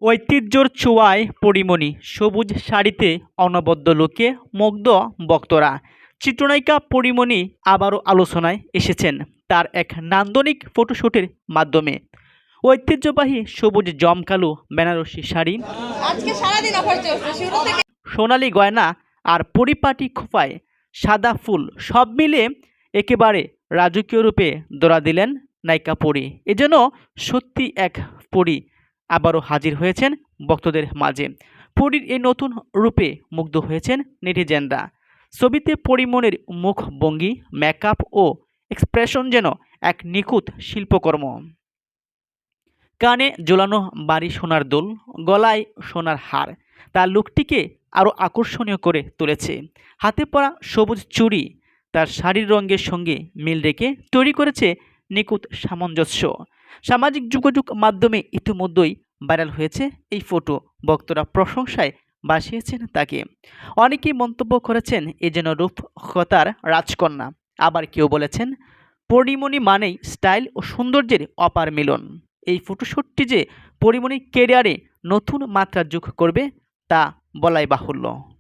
ঐতিহ্যর ছোঁয়ায় পরিমণি, সবুজ শাড়িতে অনবদ্য লোকে মুগ্ধ ভক্তরা। চিত্রনায়িকা পরিমণি আবারও আলোচনায় এসেছেন তার এক নান্দনিক ফটোশুটের মাধ্যমে। ঐতিহ্যবাহী সবুজ জমকালো বেনারসি শাড়ি, সোনালী গয়না আর পরিপাটি খোঁপায় সাদা ফুল সব মিলে একেবারে রাজকীয় রূপে ধরা দিলেন নায়িকা পরী। এজন্য সত্যি এক পরী আবারও হাজির হয়েছেন ভক্তদের মাঝে। পরীর এই নতুন রূপে মুগ্ধ হয়েছেন নেটিজেনরা। ছবিতে পরীমনির মুখভঙ্গি, মেকআপ ও এক্সপ্রেশন যেন এক নিখুঁত শিল্পকর্ম। কানে ঝোলানো ভারী সোনার দুল, গলায় সোনার হার তার লুকটিকে আরও আকর্ষণীয় করে তুলেছে। হাতে পরা সবুজ চুড়ি তার শাড়ির রঙের সঙ্গে মিল রেখে তৈরি করেছে নিখুঁত সামঞ্জস্য। সামাজিক যোগাযোগ মাধ্যমে ইতিমধ্যেই ভাইরাল হয়েছে এই ফটো। ভক্তরা প্রশংসায় ভাসিয়েছেন তাকে। অনেকেই মন্তব্য করেছেন এ যেন রূপকথার রাজকন্যা। আবার কেউ বলেছেন পরীমণি মানেই স্টাইল ও সৌন্দর্যের অপার মিলন। এই ফটোশ্যুটটি যে পরীমণির ক্যারিয়ারে নতুন মাত্রা যোগ করবে তা বলাই বাহুল্য।